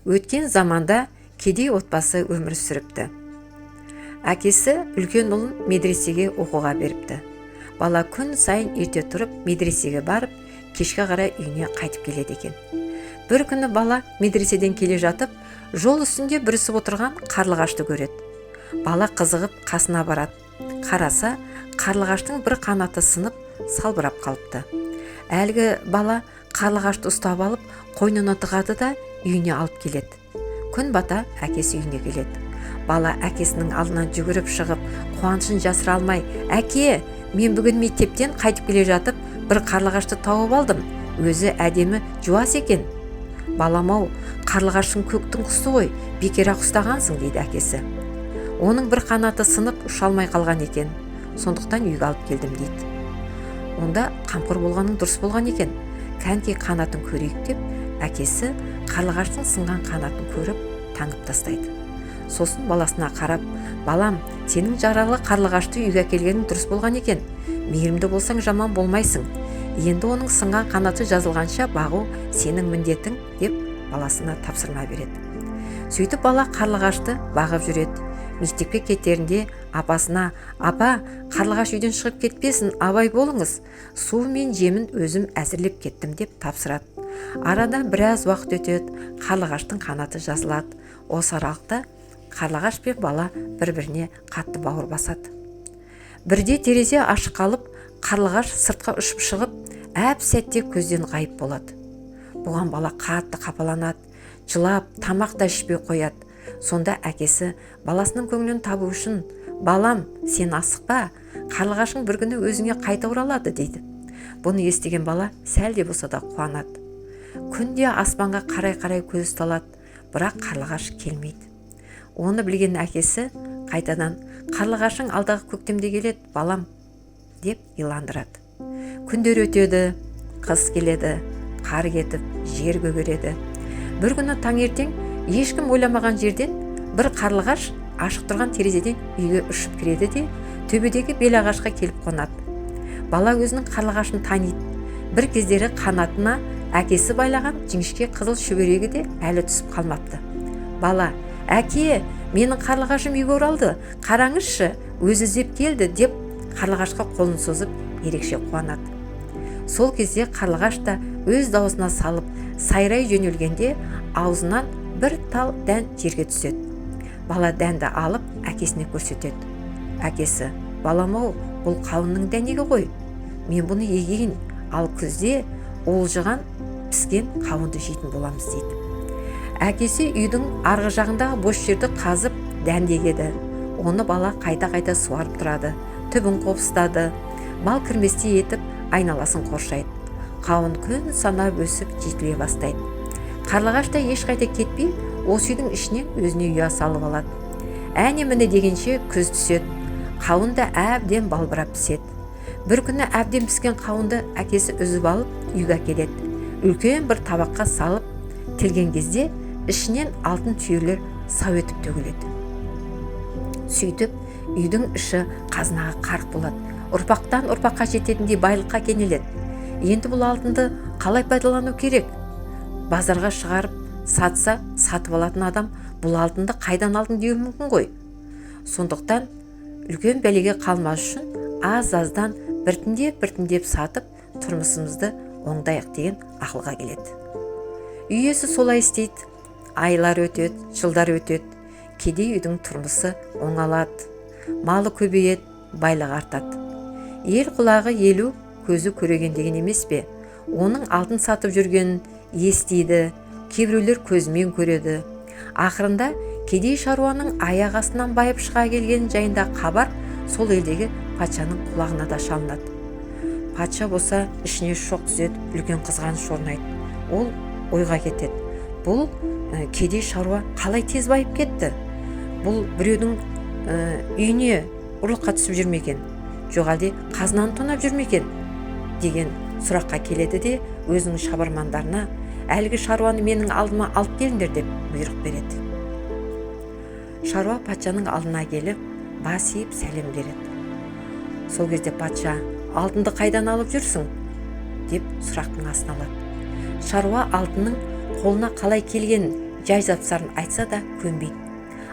Өткен заманда кедей отбасы өмір сүріпті. Әкесі үлкен ұлын медресеге оқуға беріпті. Бала күн сайын ерте тұрып медресеге барып, кешке қарай үйіне қайтып келеді екен. Бір күні бала медреседен келе жатып, жол үстінде бүрісіп отырған қарлығашты көреді. Бала қызығып қасына барады. Қараса, қарлығаштың бір қанаты сынып, салбырап қалыпты. Әлгі бала қарлығашты ұстап алып, қойнына тығады да үйіне алып келеді. Күн бата әкесі үйіне келеді. Бала әкесінің алдынан жүгіріп шығып, қуанышын жасыра алмай: «Әке, мен бүгін мектептен қайтып келе жатып, бір қарлығашты тауып алдым. Өзі әдемі, жуас екен». «Балам-ау, қарлығаштың көктің құсы ғой, бекер-ақ ұстағансың», дейді әкесі. «Оның бір қанаты сынып, ұша алмай қалған екен. Сондықтан үйге алып келдім», дейді. Онда қамқор болғаның дұрыс болған екен. Кәнекей қанатын көрейік деп, әкесі қарлығаштың сынған қанатын көріп, таңып тастайды. Сосын баласына қарап: «Балам, сенің жаралы қарлығашты үйге әкелгенің дұрыс болған екен. Мейірімді болсаң жаман болмайсың. Енді оның сынған қанаты жазылғанша бағу сенің міндетің», деп баласына тапсырма береді. Сөйтіп бала қарлығашты бағып жүреді. Мектепке кетерінде апасына: «Апа, қарлығаш үйден шығып кетпесін, абай болыңыз. Су мен жемін өзім әзірлеп кеттім», деп тапсырады. Арада біраз уақыт өтеді, қарлығаштың қанаты жазылады. Осы аралықта қарлығаш пен бала бір-біріне қатты бауыр басады. Бірде терезе ашық қалып, қарлығаш сыртқа ұшып шығып, әп сәтте көзден ғайып болады. Бұған бала қатты қапаланады, жылап, тамақ та ішпей қояды. Сонда әкесі баласының көңілін табу үшін: «Балам, сен асықпа, қарлығашың бір күні өзіңе қайта оралады», дейді. Бұны естіген бала сәл де болса да қуанады. Күнде аспанға қарай көз ұсталады, бірақ қарлығаш келмейді. Оны білген әкесі қайтадан: «Қарлығашың алдағы көктемде келеді, балам», деп иландырады. Күндер өтеді, қыс келеді, қар кетіп, жер көгереді. Бір күні таңертең ешкім ойламаған жерден бір қарлығаш ашық тұрған терезеден үйге ұшып кіреді де төбедегі белағашқа келіп қонады. Бала өзінің қарлығашын таниды. Бір кездері қанатына әкесі байлаған жіңішке қызыл шүберегі де әлі түсіп қалмапты. Бала: «Әке, менің қарлығашым үйге оралды, қараңызшы, өзі іздеп келді», деп қарлығашқа қолын созып ерекше қуанады. Сол кезде қарлығаш та өз даусына салып сайрай жөнелгенде аузынан бір тал дән жерге түседі. Бала дәнді алып әкесіне көрсетеді. Әкесі: «Балам-ау, бұл қауынның дәнегі ғой. Мен бұны егейін, ал күзде уылжыған піскен қауынды жейтін боламыз», дейді. Әкесі үйдің арғы жағындағы бос жерді қазып дән егеді. Оны бала қайта суарып тұрады, түбін қопсытады. Мал кірместей етіп айналасын қоршайды. Қауын күн санап өсіп жетіле бастайды. Қарлығаш та ешқайда кетпей, осы үйдің ішінен өзіне ұя салып алады. Әне-міне дегенше күз түседі. Қауын да әбден балбырап піседі. Бір күні әбден піскен қауынды әкесі үзіп алып үйге әкеледі. Үлкен бір табаққа салып тілген кезде ішінен алтын түйелер сау етіп төгіледі. Сөйтіп үйдің іші қазынаға қарық болады. Ұрпақтан ұрпаққа жететіндей байлыққа кенеледі. Енді бұл алтынды қалай пайдалану керек? Базарға шығарып сатса, сатып алатын адам бұл алтынды қайдан алдың деуі мүмкін ғой. Сондықтан үлкен бәлеге қалмас үшін аз-аздан біртіндеп сатып тұрмысымызды оңдайық деген ақылға келеді. Үй иесі солай істейді. Айлар өтеді, жылдар өтеді. Кедей үйдің тұрмысы оңалады. Малы көбейеді, байлығы артады. Ел құлағы елу, көзі көреген деген емес пе? Оның алтын сатып жүргенін естиді, кейбіреулер көзімен көреді. Ақырында кедей шаруаның аяқ астынан байып шыға келген жайында хабар сол елдегі патшаның құлағына да шалынады. Патша болса ішіне шоқ түседі, үлкен қызғаныш орнайды. Ол ойға кетеді: бұл кедей шаруа қалай тез байып кетті? Бұл біреудің үйіне ұрлыққа түсіп жүрмекен? Жоқ әлде қазынаны тонап жүрмекен? деген сұраққа келеді де өзінің шабармандарына: «Әлгі шаруаны менің алдыма алып келіңдер», деп бұйрық береді. Шаруа патшаның алдына келіп, бас иіп сәлем береді. Сол кезде патша: «Алтынды қайдан алып жүрсің?» деп сұрақтың астына алады. Шаруа алтынның қолына қалай келгенін жай запсарын айтса да көнбейді.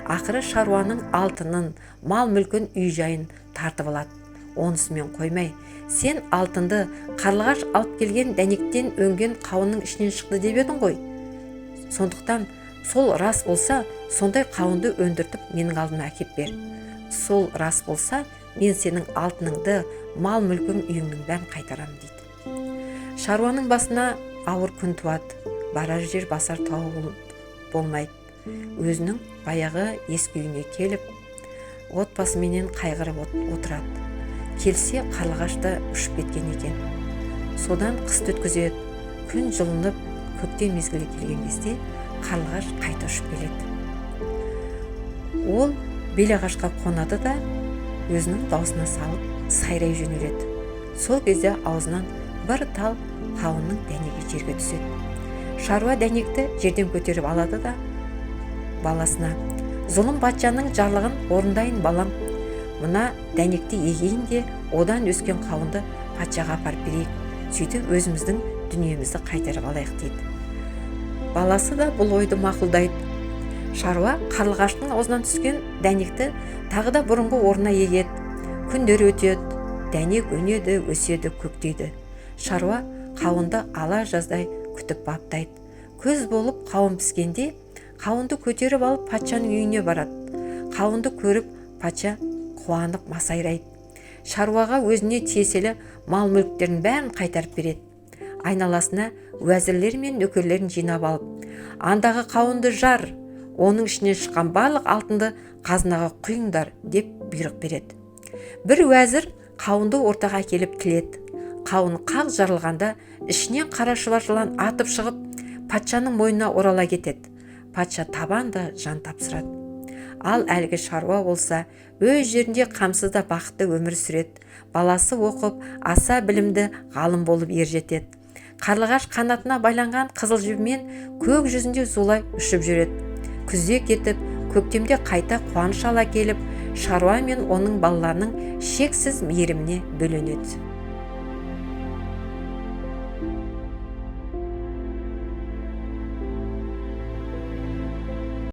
Ақыры шаруаның алтынын, мал мүлкін, үй жайын тартып алады. Онысымен қоймай, сен алтынды қарлығаш алып келген дәнектен өнген қауынның ішінен шықты деп едің ғой. Сондықтан сол рас болса, сондай қауынды өндіртіп менің алдыма әкеп бер. Сол рас болса, мен сенің алтыныңды, мал мүлкің, үйіңнің бәрін қайтарам дейді. Шаруаның басына ауыр күн туады. Барар жер басар тау болмайды. Өзінің баяғы ескі үйіне келіп, отбасыменен қайғырып отырады. Келсе қарлығашта ұшып кеткен екен. Содан қыс өткізеді. Күн жылынып, көктем мезгілі келген кезде қарлығаш қайта ұшып келеді. Ол белағашқа қонады да өзінің даусына салып сайрай жөнеледі. Сол кезде аузынан бір тал қауынның дәнегі жерге түседі. Шаруа дәнекті жерден көтеріп алады да баласына: "Зұлым патшаның жарлығын орындайын балам. Мына дәнекті егейін де одан өскен қауынды патшаға апарып берейік. Сөйтіп өзіміздің дүниемізді қайтарып алайық" дейді. Баласы да бұл ойды мақұлдайды. Шаруа қарлығаштың аузынан түскен дәнекті тағы да бұрынғы орнына егеді. Күндер өтеді, дәнек өнеді, өседі, көктейді. Шаруа қауынды ала жаздай күтіп баптайды. Көз болып қауын піскенде қауынды көтеріп алып патшаның үйіне барады. Қауынды көріп патша қуанып масайрайды. Шаруаға өзіне тиесілі мал мүліктерін бәрін қайтарып береді. Айналасына уәзірлер мен нөкерлерін жинап алып: "Андағы қауынды жар, оның ішінен шыққан барлық алтынды қазынаға құйыңдар" деп бұйрық береді. Бір уәзір қауынды ортаға келіп тіледі. Қауын қақ жарылғанда ішінен қара шұбар жылан атып шығып, патшаның мойнына орала кетеді. Патша табанда жан тапсырады. Ал әлгі шаруа болса өз жерінде қамсыз да бақытты өмір сүреді. Баласы оқып, аса білімді ғалым болып ер жетеді. Қарлығаш қанатына байланған қызыл жібімен көк жүзінде зулай ұшып жүреді. Күзде кетіп, көктемде қайта қуаныш ала келіп, шаруа мен оның балаларының шексіз мейіріміне бөленеді.